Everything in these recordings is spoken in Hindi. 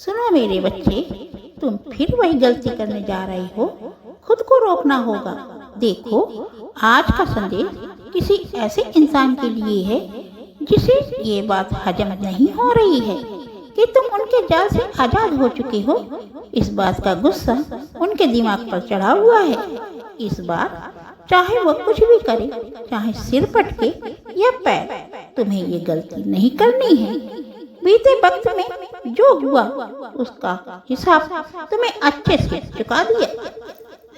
सुनो मेरे बच्चे, तुम फिर वही गलती करने जा रहे हो। खुद को रोकना होगा। देखो, आज का संदेश किसी ऐसे इंसान के लिए है जिसे ये बात हजम नहीं हो रही है कि तुम उनके जाल से आजाद हो चुके हो। इस बात का गुस्सा उनके दिमाग पर चढ़ा हुआ है। इस बार चाहे वो कुछ भी करे, चाहे सिर पटके या पैर, तुम्हें ये गलती नहीं करनी है। बीते वक्त में जो हुआ उसका हिसाब तुम्हें अच्छे से चुका दिया,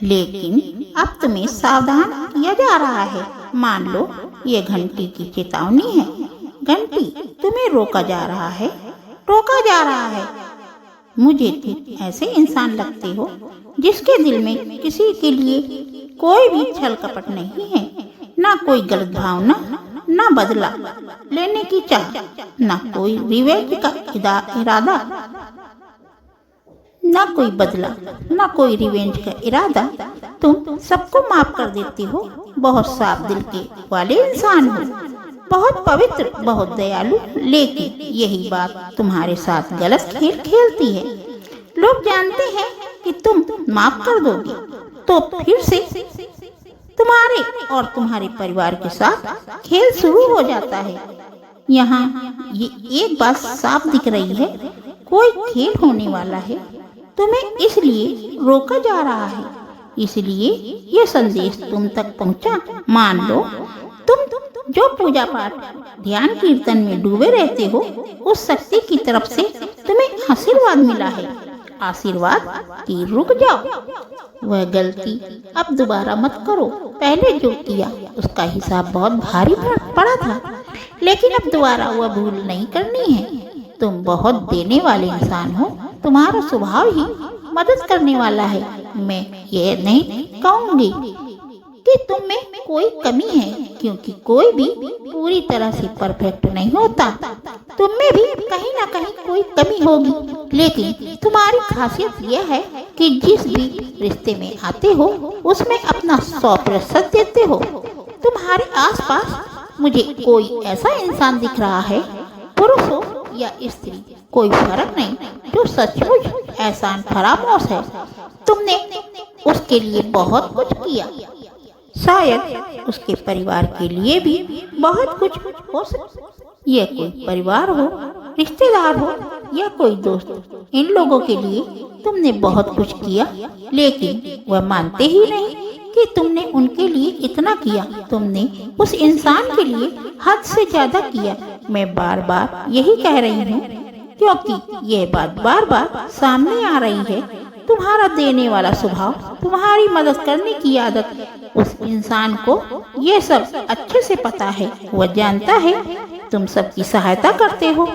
लेकिन अब तुम्हें सावधान किया जा रहा है। मान लो ये घंटी की चेतावनी है। घंटी तुम्हें रोका जा रहा है, टोका जा रहा है। मुझे तुम ऐसे इंसान लगते हो जिसके दिल में किसी के लिए कोई भी छल कपट नहीं है, ना कोई गलत भावना, ना बदला लेने की चाह, ना कोई रिवेंज का इरादा, ना कोई बदला, ना कोई रिवेंज का इरादा। तुम सबको माफ कर देते हो। बहुत साफ दिल के वाले इंसान हो, बहुत पवित्र, बहुत दयालु। लेकिन यही बात तुम्हारे साथ गलत खेल खेलती है। लोग जानते हैं कि तुम माफ कर दोगे तो फिर से तुम्हारे और तुम्हारे परिवार के साथ खेल शुरू हो जाता है। यहाँ ये एक बात साफ दिख रही है, कोई खेल होने वाला है। तुम्हें इसलिए रोका जा रहा है, इसलिए ये संदेश तुम तक पहुँचा। मान लो तुम जो पूजा पाठ, ध्यान, कीर्तन में डूबे रहते हो, उस शक्ति की तरफ से तुम्हें आशीर्वाद मिला है। आशीर्वाद कि रुक जाओ, वह गलती अब दोबारा मत करो। पहले जो किया उसका हिसाब बहुत भारी पड़ा था, लेकिन अब दोबारा वह भूल नहीं करनी है। तुम बहुत देने वाले इंसान हो, तुम्हारा स्वभाव ही मदद करने वाला है। मैं ये नहीं कहूँगी कि तुम में कोई कमी है, क्योंकि कोई भी पूरी तरह से परफेक्ट नहीं होता। तुम में भी कहीं ना कहीं कोई कमी होगी, लेकिन तुम्हारी खासियत यह है कि जिस भी रिश्ते में आते हो उसमें अपना 100% देते हो। तुम्हारे आसपास मुझे कोई ऐसा इंसान दिख रहा है, पुरुष हो या स्त्री, कोई फर्क नहीं, जो सचमुच एहसान फरामोश है। तुमने उसके लिए बहुत कुछ किया, शायद उसके परिवार के लिए भी बहुत कुछ हो सकता। यह कोई परिवार हो, रिश्तेदार हो या कोई दोस्त, इन लोगों के लिए तुमने बहुत कुछ किया, लेकिन वह मानते ही नहीं कि तुमने उनके लिए इतना किया। तुमने उस इंसान के लिए हद से ज्यादा किया। मैं बार बार यही कह रही हूँ, क्योंकि यह बात बार बार सामने आ रही है। तुम्हारा देने वाला स्वभाव, तुम्हारी मदद करने की आदत, उस इंसान को ये सब अच्छे से पता है। वह जानता है तुम सबकी सहायता करते हो।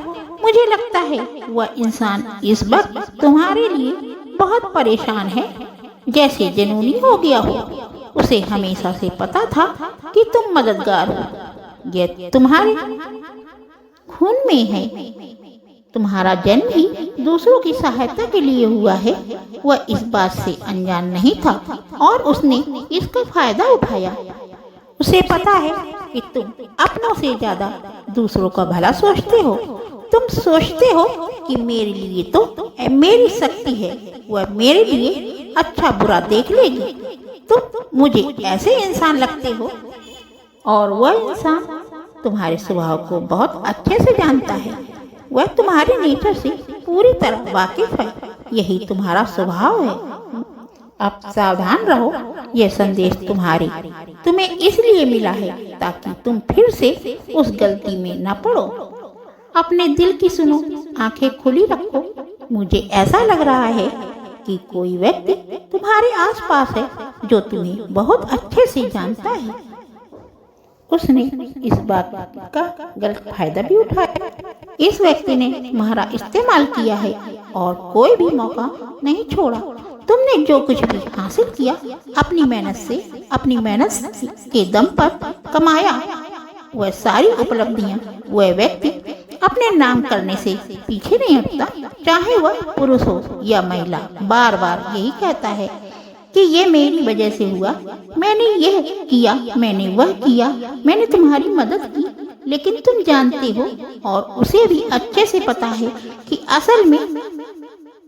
मुझे लगता है वह इंसान इस वक्त तुम्हारे लिए बहुत परेशान है, जैसे जुनूनी हो गया हो। उसे हमेशा से पता था कि तुम मददगार हो, यह तुम्हारे खून में है। तुम्हारा जन्म ही दूसरों की सहायता के लिए हुआ है। वह इस बात से अनजान नहीं था और उसने इसका फायदा उठाया। उसे पता है कि तुम अपनों से ज्यादा दूसरों का भला सोचते हो। तुम सोचते हो कि मेरे लिए तो मेरी शक्ति है, वह मेरे लिए अच्छा बुरा देख लेगी। तुम मुझे ऐसे इंसान लगते हो, और वह इंसान तुम्हारे स्वभाव को बहुत अच्छे से जानता है। वह तुम्हारे नेचर से पूरी तरह वाकिफ है। यही तुम्हारा स्वभाव है। अब सावधान रहो। यह संदेश तुम्हें इसलिए मिला है ताकि तुम फिर से उस गलती में न पड़ो। अपने दिल की सुनो, आंखें खुली रखो। मुझे ऐसा लग रहा है कि कोई व्यक्ति तुम्हारे आसपास है जो तुम्हें बहुत अच्छे से जानता है। उसने इस बात का गलत फायदा भी उठाया। इस व्यक्ति ने तुम्हारा इस्तेमाल किया है और कोई भी मौका नहीं छोड़ा। तुमने जो कुछ भी हासिल किया अपनी मेहनत के दम पर कमाया। वह सारी उपलब्धियां वह व्यक्ति अपने नाम करने से पीछे नहीं हटता, चाहे वह पुरुष हो या महिला। बार बार यही कहता है कि ये मेरी वजह से हुआ, मैंने यह किया, मैंने वह किया, मैंने तुम्हारी मदद की। लेकिन तुम जानते हो और उसे भी अच्छे से पता है कि असल में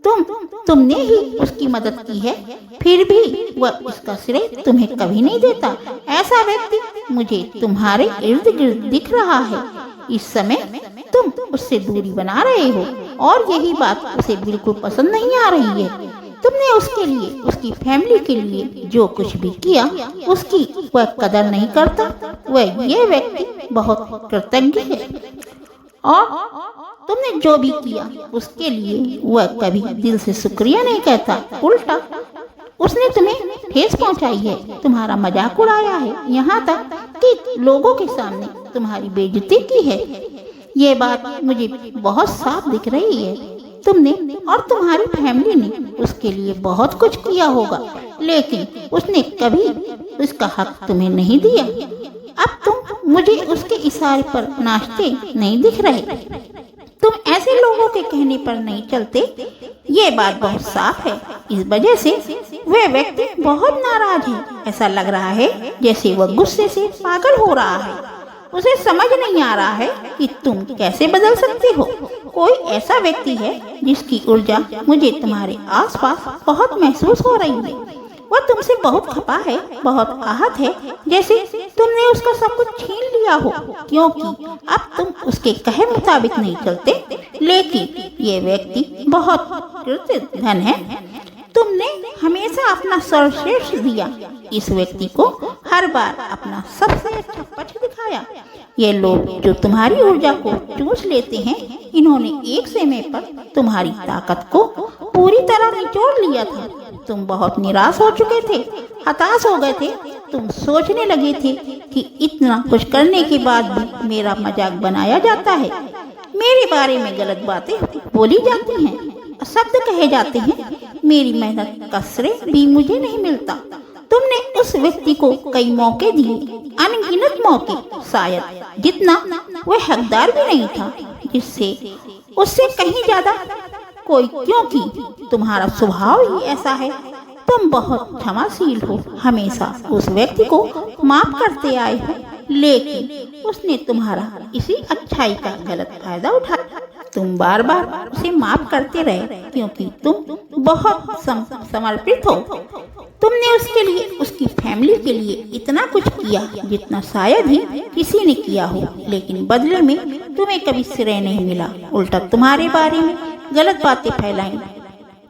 तुमने ही उसकी मदद की है, फिर भी वह इसका श्रेय तुम्हें कभी नहीं देता। ऐसा व्यक्ति मुझे तुम्हारे इर्द गिर्द दिख रहा है। इस समय तुम उससे दूरी बना रहे हो और यही बात उसे बिल्कुल पसंद नहीं आ रही है। तुमने उसके लिए, उसकी फैमिली के लिए जो कुछ भी किया उसकी वह कदर नहीं करता। वह ये व्यक्ति बहुत कृतज्ञ है और तुमने जो भी किया उसके लिए वह कभी दिल से शुक्रिया नहीं कहता। उल्टा उसने तुम्हें ठेस पहुंचाई है, तुम्हारा मजाक उड़ाया है, यहाँ तक कि लोगों के सामने तुम्हारी बेइज्जती की है। ये बात मुझे बहुत साफ दिख रही है। तुमने और तुम्हारी फैमिली ने उसके लिए बहुत कुछ किया होगा, लेकिन उसने कभी उसका हक तुम्हें नहीं दिया। अब तुम मुझे उसके इशारे पर नाचते नहीं दिख रहे। तुम ऐसे लोगों के कहने पर नहीं चलते, ये बात बहुत साफ है। इस वजह से वह व्यक्ति बहुत नाराज है। ऐसा लग रहा है जैसे वह गुस्से से पागल हो रहा है। उसे समझ नहीं आ रहा है कि तुम कैसे बदल सकते हो। कोई ऐसा व्यक्ति है जिसकी ऊर्जा मुझे तुम्हारे आसपास बहुत महसूस हो रही है। वह तुमसे बहुत खपा है, बहुत आहत है, जैसे तुमने उसका सब कुछ छीन लिया हो, क्योंकि अब तुम उसके कहे मुताबिक नहीं चलते। लेकिन ये व्यक्ति बहुत कृतघ्न है। तुमने हमेशा अपना सर्वश्रेष्ठ दिया, इस व्यक्ति को हर बार अपना सबसे अच्छा पक्ष दिखाया। ये लोग जो तुम्हारी ऊर्जा को चूस लेते हैं, इन्होंने एक समय पर तुम्हारी ताकत को पूरी तरह निचोड़ लिया था। तुम बहुत निराश हो चुके थे, हताश हो गए थे। तुम सोचने लगे थे कि इतना कुछ करने के बाद भी मेरा मजाक बनाया जाता है, मेरे बारे में गलत बातें बोली जाती हैं, शब्द कहे जाते हैं, मेरी मेहनत का श्रेय भी मुझे नहीं मिलता। तुमने उस व्यक्ति को कई मौके दिए, अनगिनत मौके, शायद जितना वह हकदार भी नहीं था, जिससे उससे कहीं ज्यादा कोई, क्योंकि तुम्हारा स्वभाव ही ऐसा है। तुम बहुत क्षमाशील हो, हमेशा उस व्यक्ति को माफ करते आए हो, लेकिन उसने तुम्हारा इसी अच्छाई का गलत फायदा उठाया। तुम बार बार उसे माफ करते रहे क्योंकि तुम बहुत समर्पित हो। तुमने उसके लिए, उसकी फैमिली के लिए इतना कुछ किया जितना शायद ही किसी ने किया हो, लेकिन बदले में तुम्हें कभी श्रेय नहीं मिला। उल्टा तुम्हारे बारे में गलत बातें फैलाई,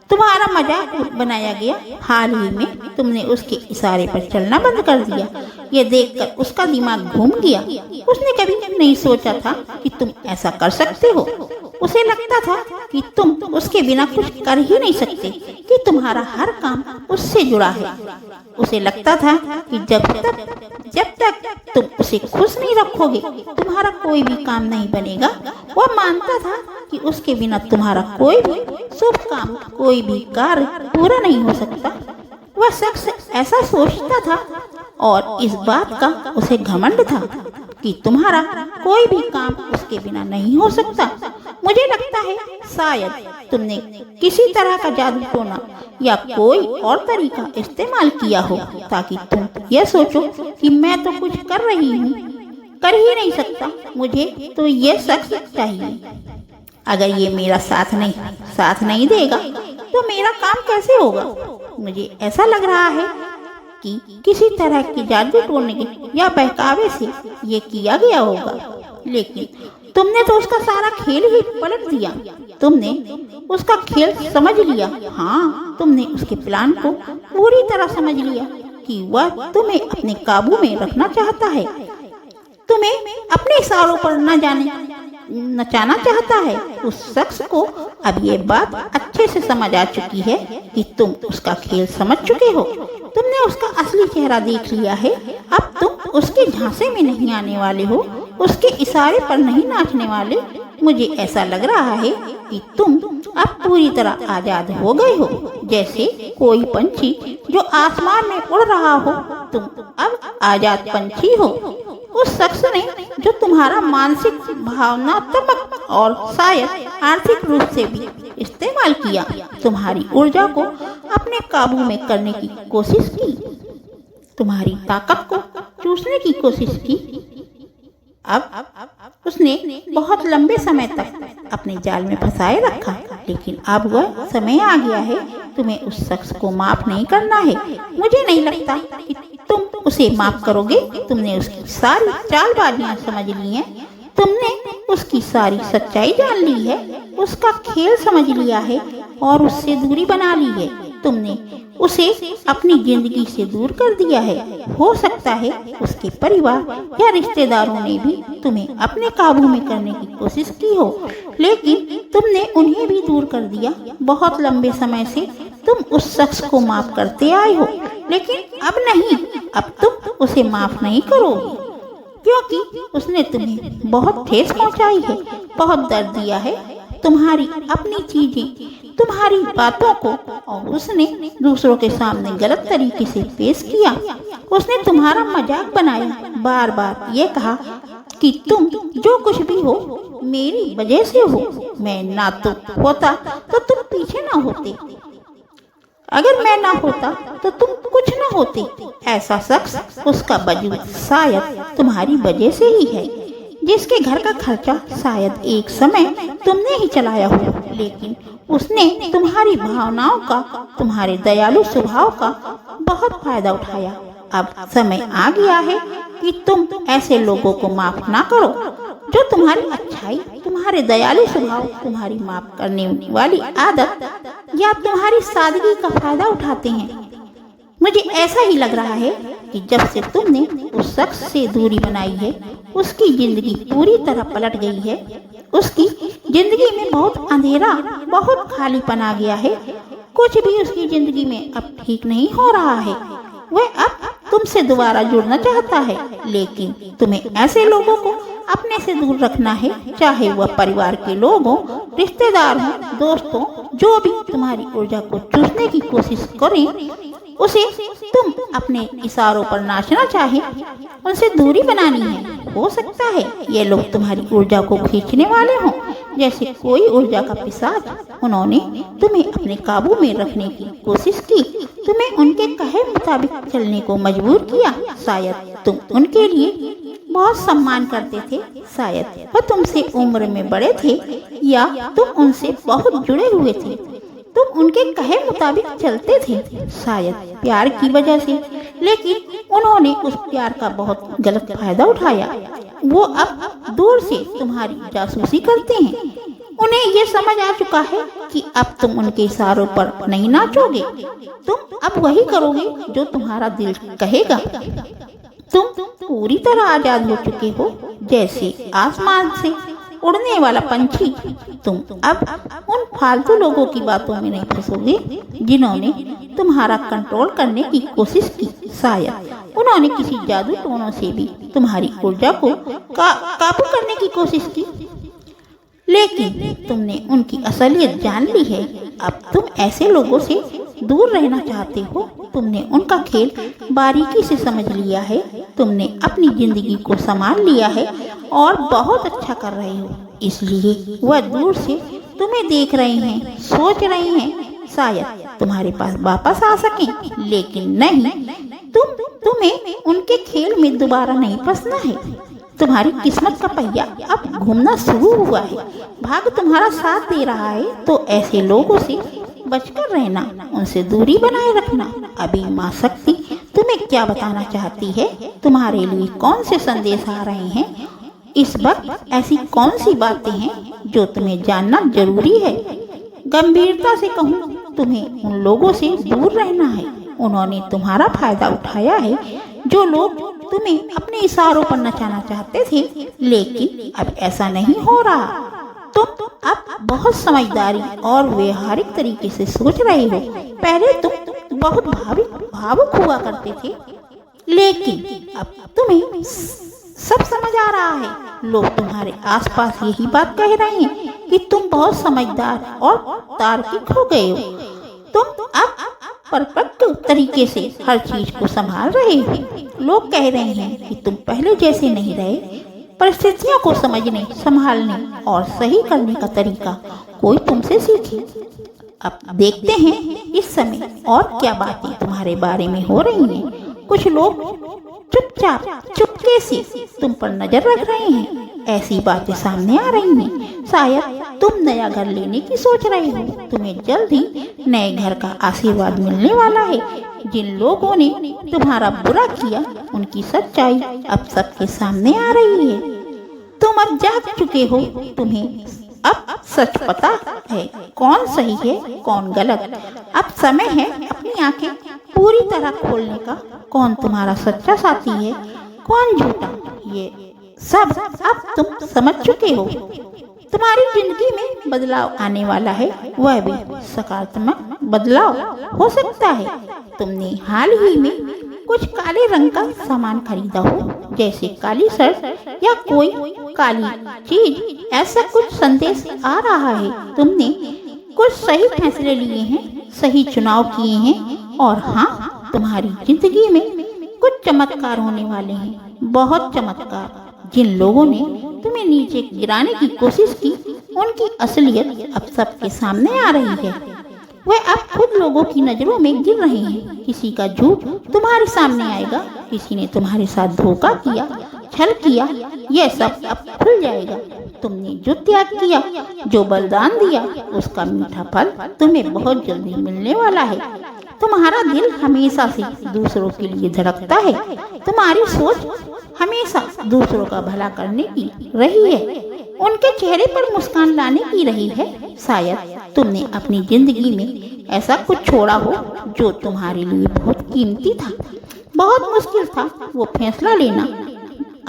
तुम्हारा मजाक बनाया गया। हाल ही में तुमने उसके इशारे पर चलना बंद कर दिया। ये देखकर उसका दिमाग घूम गया। उसने कभी नहीं सोचा था कि तुम ऐसा कर सकते हो। उसे लगता था कि तुम उसके बिना कुछ कर ही नहीं सकते, कि तुम्हारा हर काम उससे जुड़ा है। उसे लगता था कि जब तक तुम उसे खुश नहीं रखोगे, तुम्हारा कोई भी काम नहीं बनेगा। वह मानता था कि उसके बिना तुम्हारा कोई भी शुभ काम, कोई भी कार्य पूरा नहीं हो सकता। वह शख्स ऐसा सोचता था और इस बात का उसे घमंड था कि तुम्हारा कोई भी काम उसके बिना नहीं हो सकता। मुझे लगता है शायद तुमने किसी तरह का जादू टोना या कोई और तरीका इस्तेमाल किया हो ताकि तुम यह सोचो कि मैं तो कुछ कर रही हूँ, कर ही नहीं सकता, मुझे तो ये शख्स चाहिए। अगर ये मेरा साथ नहीं देगा तो मेरा काम कैसे होगा? मुझे ऐसा लग रहा है कि किसी तरह की जादू टोने या बहकावे से ये किया गया होगा, लेकिन तुमने तो उसका सारा खेल ही पलट दिया। तुमने उसका खेल समझ लिया। हाँ, तुमने उसके प्लान को पूरी तरह समझ लिया कि वह तुम्हें अपने काबू में रखना चाहता है, तुम्हें अपने इशारों पर नचाना चाहता है। उस शख्स को अब ये बात अच्छे से समझ आ चुकी है कि तुम उसका खेल समझ चुके हो। तुमने उसका असली चेहरा देख लिया है। अब तुम उसके झांसे में नहीं आने वाले हो, उसके इशारे पर नहीं नाचने वाले। मुझे ऐसा लग रहा है कि तुम अब पूरी तरह आजाद हो गए हो, जैसे कोई पंछी जो आसमान में उड़ रहा हो। तुम अब आजाद पंछी हो। उस शख्स ने जो तुम्हारा मानसिक, भावनात्मक और शायद आर्थिक रूप से भी इस्तेमाल किया, तुम्हारी ऊर्जा को अपने काबू में करने की कोशिश की, तुम्हारी ताकत को चूसने की कोशिश की। अब उसने बहुत लंबे समय तक अपने जाल में फंसाए रखा। लेकिन अब वह समय आ गया है, तुम्हें उस शख्स को माफ नहीं करना है। मुझे नहीं लगता कि तुम उसे माफ करोगे। तुमने उसकी सारी चालबाजियां समझ ली हैं, तुमने उसकी सारी सच्चाई जान ली है, उसका खेल समझ लिया है और उससे दूरी बना ली है। तुमने उसे अपनी जिंदगी से दूर कर दिया है। हो सकता है उसके परिवार या रिश्तेदारों ने भी तुम्हें अपने काबू में करने की कोशिश की हो, लेकिन तुमने उन्हें भी दूर कर दिया। बहुत लंबे समय से तुम उस शख्स को माफ करते आए हो, लेकिन अब नहीं, अब तुम उसे माफ नहीं करोगे, क्योंकि उसने तुम्हें बहुत ठेस पहुंचाई है, बहुत दर्द दिया है। तुम्हारी अपनी चीजें, तुम्हारी बातों को और उसने दूसरों के सामने गलत तरीके से पेश किया। उसने तुम्हारा मजाक बनाया, बार बार ये कहा कि तुम जो कुछ भी हो मेरी वजह से हो। मैं ना तो होता तो तुम पीछे ना होते, अगर मैं ना होता तो तुम कुछ ना होते। ऐसा शख्स, उसका वजूद शायद तुम्हारी वजह से ही है, जिसके घर का खर्चा शायद एक समय तुमने ही चलाया हो, लेकिन उसने तुम्हारी भावनाओं का, तुम्हारे दयालु स्वभाव का बहुत फायदा उठाया। अब समय आ गया है कि तुम ऐसे लोगों को माफ ना करो जो तुम्हारी अच्छाई, तुम्हारे दयालु स्वभाव, तुम्हारी माफ करने वाली आदत या तुम्हारी सादगी का फायदा उठाते हैं। मुझे ऐसा ही लग रहा है कि जब से तुमने उस शख्स से दूरी बनाई है, उसकी जिंदगी पूरी तरह पलट गई है। उसकी जिंदगी में बहुत अंधेरा, बहुत खालीपन आ गया है। कुछ भी उसकी जिंदगी में अब ठीक नहीं हो रहा है। वह अब तुमसे दोबारा जुड़ना चाहता है, लेकिन तुम्हें ऐसे लोगों को अपने से दूर रखना है, चाहे वह परिवार के लोग हों, रिश्तेदार हों, दोस्त हों, जो भी तुम्हारी ऊर्जा को चूसने की कोशिश करें, उसे तुम अपने इशारों पर नाचना चाहे, उनसे दूरी बनानी है। हो सकता है ये लोग तुम्हारी ऊर्जा को खींचने वाले हों, जैसे कोई ऊर्जा का पिशाच। उन्होंने तुम्हें अपने काबू में रखने की कोशिश की, तुम्हें उनके कहे मुताबिक चलने को मजबूर किया। शायद तुम उनके लिए बहुत सम्मान करते थे, शायद वह तुमसे उम्र में बड़े थे, या तुम उनसे बहुत जुड़े हुए थे। तुम उनके कहे मुताबिक चलते थे, शायद प्यार की वजह से, लेकिन उन्होंने उस प्यार का बहुत गलत फायदा उठाया। वो अब दूर से तुम्हारी जासूसी करते हैं। उन्हें ये समझ आ चुका है कि अब तुम उनके इशारों पर नहीं नाचोगे, तुम अब वही करोगे जो तुम्हारा दिल कहेगा। तुम पूरी तरह आजाद हो चुके हो, जैसे आसमान से उड़ने वाला पंछी। तुम अब उन फालतू लोगों की बातों में नहीं फंसोगे जिन्होंने तुम्हारा कंट्रोल करने की कोशिश की। शायद उन्होंने किसी जादू टोनों से भी तुम्हारी ऊर्जा को काबू करने की कोशिश की, लेकिन तुमने उनकी असलियत जान ली है। अब तुम ऐसे लोगों से दूर रहना चाहते हो। तुमने उनका खेल बारीकी से समझ लिया है। तुमने अपनी जिंदगी को संभाल लिया है और बहुत अच्छा कर रहे हो। इसलिए वह दूर से तुम्हें देख रहे हैं, सोच रहे हैं शायद तुम्हारे पास वापस आ सकें, लेकिन नहीं, तुम्हें उनके खेल में दोबारा नहीं फंसना है। तुम्हारी किस्मत का पहिया अब घूमना शुरू हुआ है। भाग्य तुम्हारा साथ दे रहा है, तो ऐसे लोगों से बचकर रहना, उनसे दूरी बनाए रखना। अभी माँ शक्ति तुम्हें क्या बताना चाहती है? तुम्हारे लिए कौन से संदेश आ रहे हैं? इस वक्त ऐसी कौन सी बातें हैं जो तुम्हें जानना जरूरी है? गंभीरता से कहूँ, तुम्हें उन लोगों से दूर रहना है। उन्होंने तुम्हारा फायदा उठाया है। जो लोग तुम्हें अपने इशारों पर नचाना चाहते थे, लेकिन अब ऐसा नहीं हो रहा। तुम अब बहुत समझदारी और व्यवहारिक तरीके से सोच रहे हो। पहले तुम बहुत भावुक हुआ करते थे, लेकिन अब तुम्हें सब समझ आ रहा है। लोग तुम्हारे आसपास यही बात कह रहे हैं कि तुम बहुत समझदार और तार्किक हो गए हो। तुम अब परफेक्ट तरीके से हर चीज को संभाल रहे हो। लोग कह रहे हैं कि तुम पहले जैसे नहीं रहे। परिस्थितियों को समझने, संभालने और सही करने का तरीका कोई तुमसे सीखे। अब देखते हैं इस समय और क्या बातें तुम्हारे बारे में हो रही हैं। कुछ लोग चुपचाप, चुपके से तुम पर नजर रख रहे हैं। ऐसी बातें सामने आ रही हैं। शायद तुम नया घर लेने की सोच रहे हो। तुम्हें जल्द ही नए घर का आशीर्वाद मिलने वाला है। जिन लोगों ने तुम्हारा बुरा किया उनकी सच्चाई अब सबके सामने आ रही है। तुम अब जाग चुके हो। तुम्हें अब सच पता है कौन सही है कौन गलत। अब समय है अपनी आंखें पूरी तरह खोलने का। कौन तुम्हारा सच्चा साथी है कौन झूठा, ये सब अब तुम समझ चुके हो। तुम्हारी जिंदगी में बदलाव आने वाला है, वह भी सकारात्मक बदलाव हो सकता है। तुमने हाल ही में कुछ काले रंग का सामान खरीदा हो, जैसे काली शर्ट या कोई काली चीज। ऐसा कुछ संदेश आ रहा है तुमने कुछ सही फैसले लिए हैं, सही चुनाव किए हैं और हाँ, तुम्हारी जिंदगी में कुछ चमत्कार होने वाले हैं, बहुत चमत्कार। जिन लोगों ने तुम्हें नीचे गिराने की कोशिश की उनकी असलियत अब सबके सामने आ रही है। वे अब खुद लोगों की नजरों में गिर रहे हैं। किसी का झूठ तुम्हारे सामने आएगा, किसी ने तुम्हारे साथ धोखा किया, छल किया, यह सब अब खुल जाएगा। तुमने जो त्याग किया, जो बलिदान दिया, उसका मीठा फल तुम्हें बहुत जल्दी मिलने वाला है। तुम्हारा दिल हमेशा से दूसरों के लिए धड़कता है। तुम्हारी सोच हमेशा दूसरों का भला करने की रही है, उनके चेहरे पर मुस्कान लाने की रही है। शायद तुमने अपनी जिंदगी में ऐसा कुछ छोड़ा हो जो तुम्हारे लिए बहुत कीमती था, बहुत मुश्किल था। वो फैसला लेना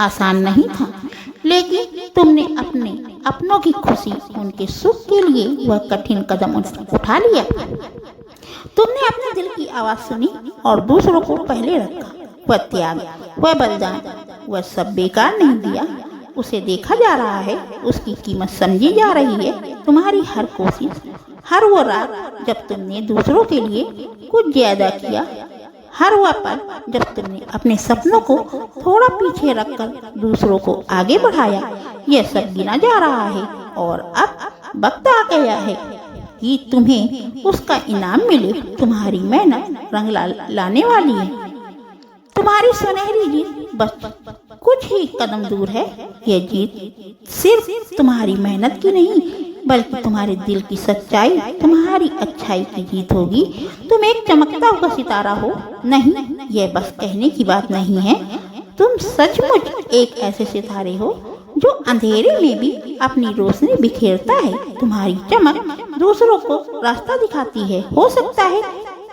आसान नहीं था, लेकिन तुमने अपने अपनों की खुशी, उनके सुख के लिए वह कठिन कदम उठा लिया। तुमने अपने दिल की आवाज सुनी और दूसरों को पहले रखा। वह त्याग, वह बलिदान, वह सब बेकार नहीं दिया। उसे देखा जा रहा है, उसकी कीमत समझी जा रही है। तुम्हारी हर कोशिश, हर वो रात जब तुमने दूसरों के लिए कुछ ज्यादा किया, हर वह पल जब तुमने अपने सपनों को थोड़ा पीछे रखकर दूसरों को आगे बढ़ाया, यह सब गिना जा रहा है। और अब वक्त आ गया है कि तुम्हें उसका इनाम मिले। तुम्हारी मेहनत रंग लाने वाली है। तुम्हारी सुनहरी जीत बस कुछ ही कदम दूर है। यह जीत सिर्फ तुम्हारी मेहनत की नहीं, बल्कि तुम्हारे दिल की सच्चाई, तुम्हारी अच्छाई की जीत होगी। तुम एक चमकता हुआ सितारा हो। नहीं, यह बस कहने की बात नहीं है। तुम सचमुच एक ऐसे सितारे हो जो अंधेरे में भी अपनी रोशनी बिखेरता है। तुम्हारी चमक दूसरों को रास्ता दिखाती है। हो सकता है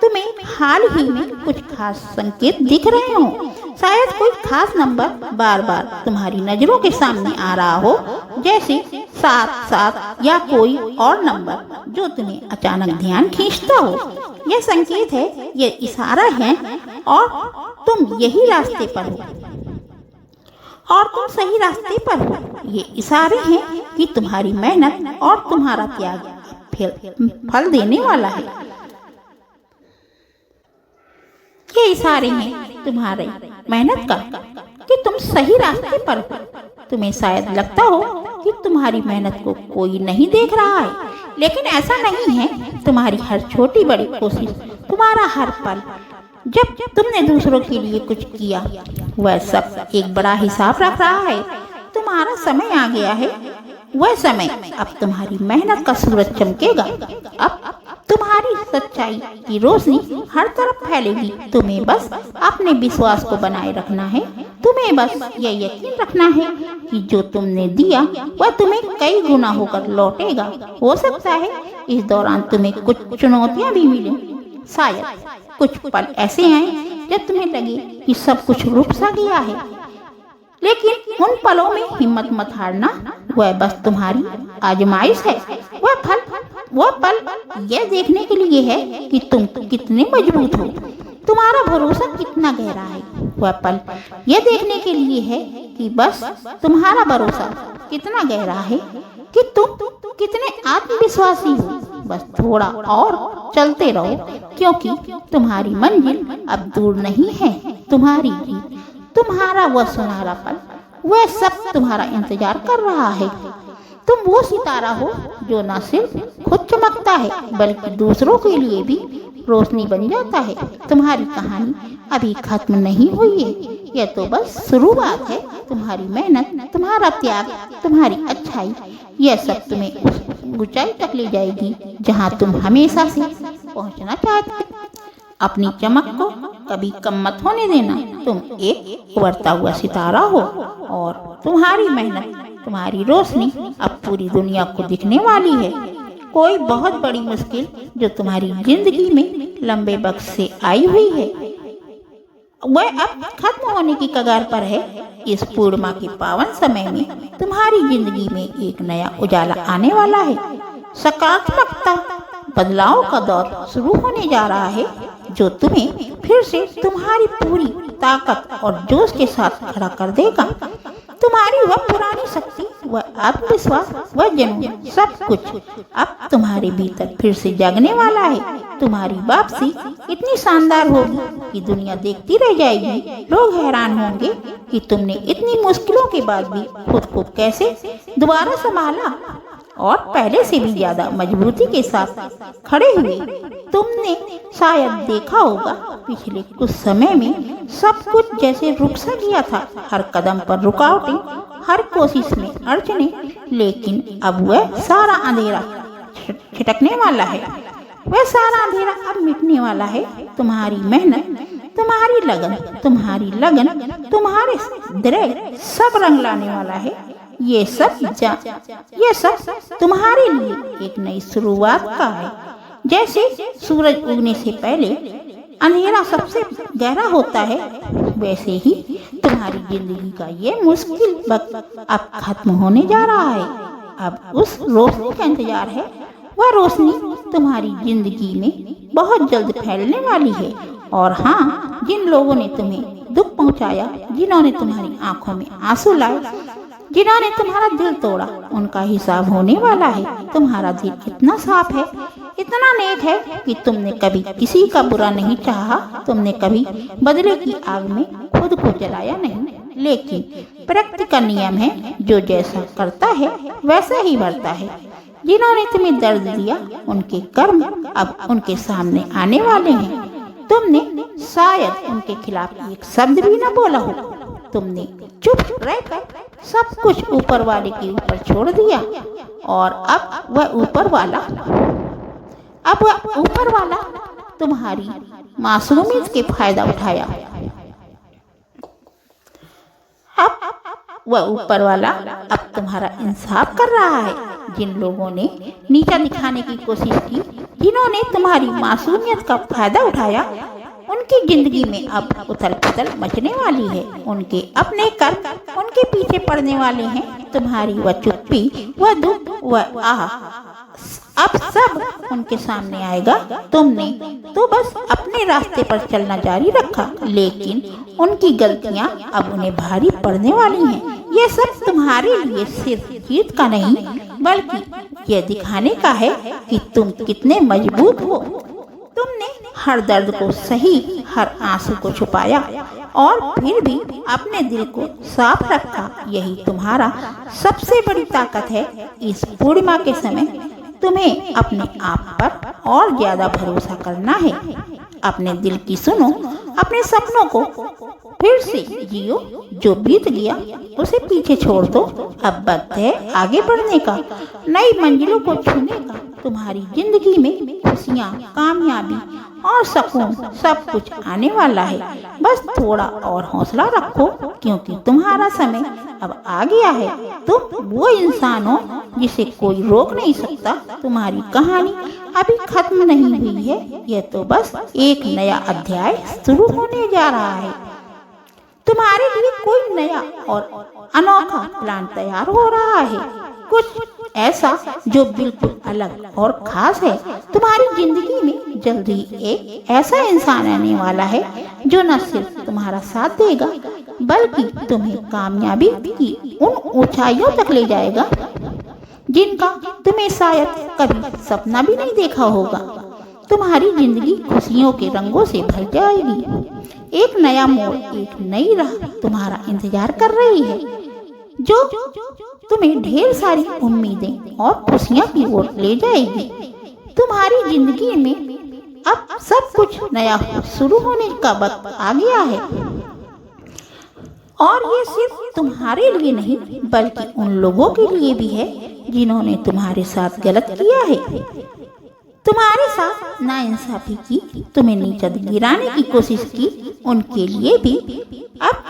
तुम्हें हाल ही में कुछ खास संकेत दिख रहे हो। शायद कोई खास नंबर बार बार तुम्हारी नजरों के सामने आ रहा हो, जैसे 7 या कोई और नंबर जो तुम्हें अचानक ध्यान खींचता हो। यह संकेत है, यह इशारा है और तुम यही रास्ते पर हो और तुम सही रास्ते पर हो। ये इशारे हैं कि तुम्हारी मेहनत और तुम्हारा त्याग फल देने वाला है। ये इशारे हैं तुम्हारे मेहनत का कि तुम सही रास्ते पर हो। तुम्हें शायद लगता हो कि तुम्हारी मेहनत को कोई नहीं देख रहा है, लेकिन ऐसा नहीं है। तुम्हारी हर छोटी बड़ी कोशिश, तुम्हारा हर पल जब तुमने दूसरों के लिए कुछ किया, वह सब एक बड़ा हिसाब रख रहा है। तुम्हारा समय आ गया है। वह समय अब तुम्हारी मेहनत का सूरज चमकेगा। अब तुम्हारी सच्चाई की रोशनी हर तरफ फैलेगी। तुम्हें बस अपने विश्वास को बनाए रखना है। तुम्हें बस यह यकीन रखना है कि जो तुमने दिया वह तुम्हें कई गुना होकर लौटेगा। हो सकता है इस दौरान तुम्हें कुछ चुनौतियां भी मिले। शायद कुछ पल ऐसे आए जब तुम्हें लगे कि सब कुछ रुक सा गया है, लेकिन उन पलों में हिम्मत मत हारना। वह बस तुम्हारी आजमाइश है। वह पल यह देखने के लिए है कि तुम कितने मजबूत हो, तुम्हारा भरोसा कितना गहरा है। वह पल यह देखने के लिए है कि बस तुम्हारा भरोसा कितना गहरा है कि तुम कितने आत्मविश्वासी हो। बस थोड़ा और चलते रहो, क्योंकि तुम्हारी मंजिल अब दूर नहीं है। तुम्हारी जीत, तुम्हारा वह सुनहरा पल, वह सब तुम्हारा इंतजार कर रहा है। तुम वो सितारा हो जो न सिर्फ खुद चमकता है, बल्कि दूसरों के लिए भी रोशनी बन जाता है। तुम्हारी कहानी अभी खत्म नहीं हुई है, यह तो बस शुरुआत है। तुम्हारी मेहनत, तुम्हारा त्याग, तुम्हारी अच्छाई, यह सब तुम्हें उस ऊंचाई तक ले जाएगी जहां तुम हमेशा से पहुंचना चाहते हो। अपनी चमक को कभी कम मत होने देना। तुम एक उभरता हुआ सितारा हो और तुम्हारी मेहनत, तुम्हारी रोशनी अब पूरी दुनिया को दिखने वाली है। कोई बहुत बड़ी मुश्किल जो तुम्हारी जिंदगी में लंबे वक्त से आई हुई है, वह अब खत्म होने की कगार पर है। इस पूर्णिमा के पावन समय में तुम्हारी जिंदगी में एक नया उजाला आने वाला है। सकारात्मकता, बदलाव का दौर शुरू होने जा रहा है जो तुम्हें फिर से तुम्हारी पूरी ताकत और जोश के साथ खड़ा कर देगा। तुम्हारी वह पुरानी शक्ति, वह आत्मविश्वास, वह जुनून, सब कुछ अब तुम्हारे भीतर फिर से जागने वाला है। तुम्हारी वापसी इतनी शानदार होगी कि दुनिया देखती रह जाएगी। लोग हैरान होंगे कि तुमने इतनी मुश्किलों के बाद भी खुद को कैसे दोबारा संभाला और पहले से भी ज्यादा मजबूती के साथ खड़े हुए। तुमने शायद देखा होगा पिछले कुछ समय में सब कुछ जैसे रुक सा गया था। हर कदम पर रुकावटें, हर कोशिश में अड़चने, लेकिन अब वह सारा अंधेरा छिटकने वाला है। वह सारा अंधेरा अब मिटने वाला है। तुम्हारी मेहनत, तुम्हारी लगन, तुम्हारे धैर्य सब रंग लाने वाला है। ये सब तुम्हारे लिए एक नई शुरुआत का है। जैसे सूरज उगने से पहले अंधेरा सबसे गहरा होता है, वैसे ही तुम्हारी जिंदगी का ये मुश्किल वक्त अब खत्म होने जा रहा है। अब उस रोशनी का इंतजार है। वह रोशनी तुम्हारी जिंदगी में बहुत जल्द फैलने वाली है। और हाँ, जिन लोगों ने तुम्हें दुख पहुंचाया, जिन्होंने तुम्हारी आंखों में आंसू लाए, जिन्होंने तुम्हारा दिल तोड़ा, उनका हिसाब होने वाला है। तुम्हारा दिल इतना साफ है, इतना नेक है कि तुमने कभी किसी का बुरा नहीं चाहा। तुमने कभी बदले की आग में खुद को जलाया नहीं। लेकिन प्रकृति का नियम है, जो जैसा करता है वैसा ही भरता है। जिन्होंने तुम्हें दर्द दिया, उनके कर्म अब उनके सामने आने वाले हैं। तुमने शायद उनके खिलाफ एक शब्द भी न बोला हो। तुमने चुप रहकर सब कुछ ऊपर वाले के ऊपर छोड़ दिया। और अब वह ऊपर वाला तुम्हारी मासूमियत के फायदा उठाया। अब वह ऊपर वाला अब तुम्हारा इंसाफ कर रहा है। जिन लोगों ने नीचा दिखाने की कोशिश की, जिन्होंने तुम्हारी मासूमियत का फायदा उठाया, उनकी जिंदगी में अब उथल पुथल मचने वाली है। उनके अपने कर्म उनके पीछे पड़ने वाले हैं। तुम्हारी वह चुप्पी, वह दुख, वह आह, अब सब उनके सामने आएगा। तुमने तो बस अपने रास्ते पर चलना जारी रखा, लेकिन उनकी गलतियां अब उन्हें भारी पड़ने वाली हैं। ये सब तुम्हारे लिए सिर्फ जीत का नहीं, बल्कि यह दिखाने का है कि तुम कितने मजबूत हो। तुमने हर दर्द को सही, हर आंसू को छुपाया और फिर भी अपने दिल को साफ रखा। यही तुम्हारा सबसे बड़ी ताकत है। इस पूर्णिमा के समय तुम्हें अपने आप पर और ज्यादा भरोसा करना है। अपने दिल की सुनो, अपने सपनों को फिर से जियो। जो बीत गया उसे पीछे छोड़ दो। अब वक्त है आगे बढ़ने का, नई मंजिलों को छूने का। तुम्हारी जिंदगी में खुशियाँ, कामयाबी और सुकून सब कुछ आने वाला है। बस थोड़ा और हौसला रखो, क्योंकि तुम्हारा समय अब आ गया है। तुम वो इंसान हो जिसे कोई रोक नहीं सकता। तुम्हारी कहानी अभी खत्म नहीं हुई है, यह तो बस एक नया अध्याय शुरू होने जा रहा है। तुम्हारे लिए कोई नया और अनोखा प्लान तैयार हो रहा है, कुछ ऐसा जो बिल्कुल अलग और खास है। तुम्हारी जिंदगी में जल्दी एक ऐसा इंसान आने वाला है जो न सिर्फ तुम्हारा साथ देगा, बल्कि तुम्हें कामयाबी की उन ऊंचाइयों तक ले जाएगा जिनका तुम्हें शायद कभी सपना भी नहीं देखा होगा। तुम्हारी जिंदगी खुशियों के रंगों से भर जाएगी। एक नया मोड़, एक नई राह तुम्हारा इंतजार कर रही है, जो तुम्हें ढेर सारी उम्मीदें और खुशियां की ओर ले जाएगी। तुम्हारी जिंदगी में अब सब कुछ नया शुरू होने का वक्त आ गया है। और ये सिर्फ तुम्हारे लिए नहीं बल्कि उन लोगों के लिए भी है जिन्होंने तुम्हारे साथ गलत किया है, तुम्हारे साथ नाइंसाफी की, तुम्हें नीचा गिराने की कोशिश की। उनके लिए भी अब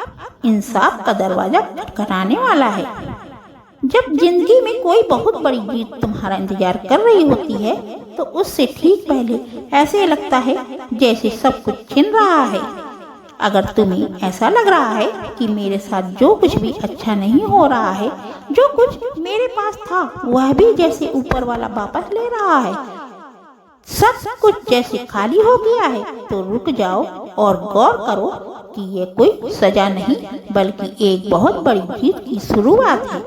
इंसाफ का दरवाजा खटखटाने वाला है। जब जिंदगी में कोई बहुत बड़ी जीत तुम्हारा इंतजार कर रही होती है तो उससे ठीक पहले ऐसे लगता है जैसे सब कुछ छिन रहा है। अगर तुम्हें ऐसा लग रहा है कि मेरे साथ जो कुछ भी अच्छा नहीं हो रहा है, जो कुछ मेरे पास था वह भी जैसे ऊपर वाला वापस ले रहा है, सब कुछ जैसे खाली हो गया है, तो रुक जाओ और गौर करो कि ये कोई सजा नहीं बल्कि एक बहुत बड़ी जीत की शुरुआत है।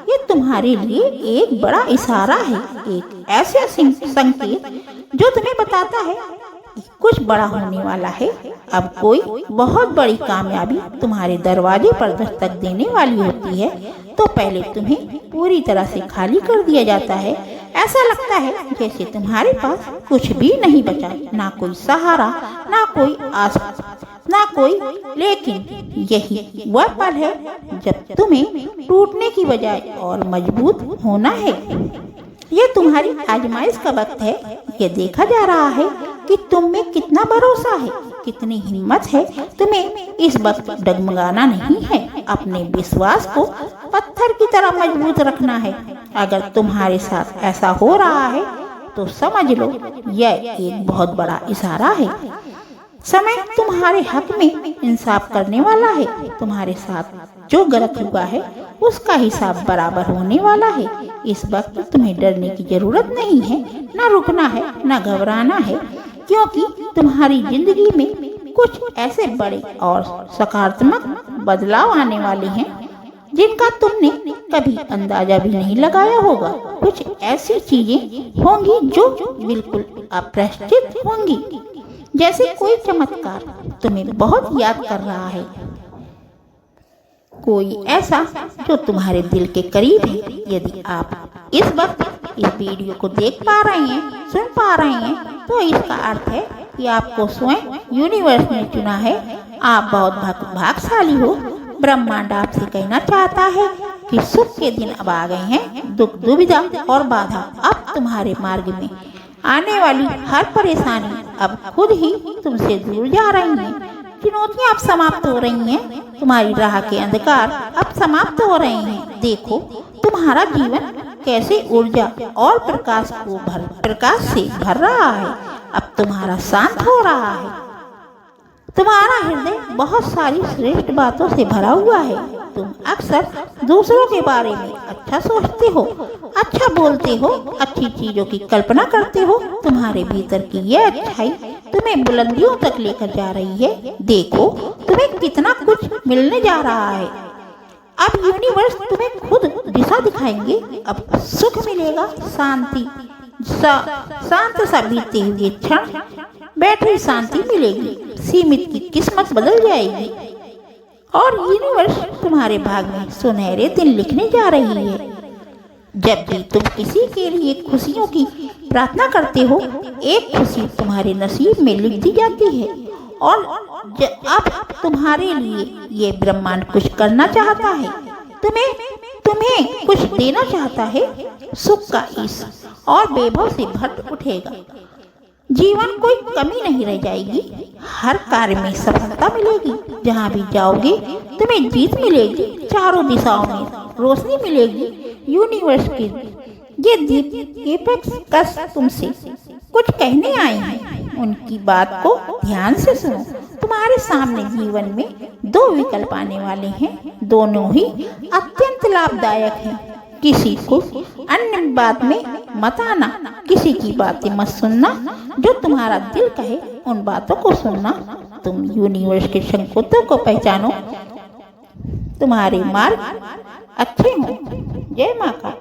ये तुम्हारे लिए एक बड़ा इशारा है, एक ऐसा संकेत जो तुम्हें बताता है कि कुछ बड़ा होने वाला है। अब कोई बहुत बड़ी कामयाबी तुम्हारे दरवाजे पर दस्तक देने वाली होती है तो पहले तुम्हें पूरी तरह से खाली कर दिया जाता है। ऐसा लगता है जैसे तुम्हारे पास कुछ भी नहीं बचा, ना कोई सहारा, ना कोई आस, ना कोई। लेकिन यही वह पल है जब तुम्हें टूटने की बजाय और मजबूत होना है। ये तुम्हारी आजमाइश का वक्त है। ये देखा जा रहा है कि तुम में कितना भरोसा है, कितनी हिम्मत है। तुम्हें इस वक्त डगमगाना नहीं है, अपने विश्वास को पत्थर की तरह मजबूत रखना है। अगर तुम्हारे साथ ऐसा हो रहा है तो समझ लो यह एक बहुत बड़ा इशारा है। समय तुम्हारे हक में इंसाफ करने वाला है। तुम्हारे साथ जो गलत हुआ है उसका हिसाब बराबर होने वाला है। इस वक्त तुम्हें डरने की जरूरत नहीं है, न रुकना है, न घबराना है, क्योंकि तुम्हारी जिंदगी में कुछ ऐसे बड़े और सकारात्मक बदलाव आने वाले हैं जिनका तुमने कभी अंदाजा भी नहीं लगाया होगा। कुछ ऐसी चीजें होंगी जो बिल्कुल अप्रत्याशित होंगी, जैसे कोई चमत्कार तुम्हें बहुत याद कर रहा है, कोई ऐसा जो तुम्हारे दिल के करीब है। यदि आप इस वक्त इस वीडियो को देख पा रहे हैं, सुन पा रहे हैं, तो इसका अर्थ है कि आपको स्वयं यूनिवर्स ने चुना है। आप बहुत भाग्यशाली हो। ब्रह्मांड आपसे कहना चाहता है कि सुख के दिन अब आ गए हैं। दुख, दुविधा और बाधा अब तुम्हारे मार्ग में आने वाली हर परेशानी अब खुद ही तुमसे दूर जा रही हैं। चुनौतियां अब समाप्त हो रही हैं। तुम्हारी राह के अंधकार अब समाप्त हो रहे हैं। देखो तुम्हारा जीवन कैसे ऊर्जा और प्रकाश से भर रहा है। अब तुम्हारा शांत हो रहा है। तुम्हारा हृदय बहुत सारी श्रेष्ठ बातों से भरा हुआ है। तुम अक्सर दूसरों के बारे में अच्छा सोचते हो, अच्छा बोलते हो, अच्छी चीजों की कल्पना करते हो। तुम्हारे भीतर की यह अच्छाई तुम्हें बुलंदियों तक लेकर जा रही है। देखो तुम्हें कितना कुछ मिलने जा रहा है। अब यूनिवर्स तुम्हें खुद दिशा दिखाएंगे। अब सुख मिलेगा, शांति, शांत सा बीते हुए क्षण, बैठी शांति मिलेगी, सीमित की किस्मत बदल जाएगी और यूनिवर्स तुम्हारे भाग में सुनहरे दिन लिखने जा रही है। जब भी तुम किसी के लिए खुशियों की प्रार्थना करते हो, एक खुशी तुम्हारे नसीब में लिख दी जाती है। और अब तुम्हारे लिए ये ब्रह्मांड कुछ करना चाहता है, तुम्हें कुछ देना चाहता है। सुख का ईश और वैभव से भर उठेगा। जीवन कोई कमी नहीं रह जाएगी। हर कार्य में सफलता मिलेगी। जहाँ भी जाओगे तुम्हें जीत मिलेगी। चारों दिशाओं में रोशनी मिलेगी। यूनिवर्स के ये दीपक तुमसे कुछ कहने आए हैं। उनकी बात को ध्यान से सुनो। तुम्हारे सामने जीवन में दो विकल्प आने वाले हैं। दोनों ही अत्यंत लाभदायक हैं। किसी को अन्य बात में मत आना, किसी की बातें मत सुनना। जो तुम्हारा दिल कहे उन बातों को सुनना। तुम यूनिवर्स के संकेतों को पहचानो। तुम्हारे मार्ग अच्छे हों। जय माँ का।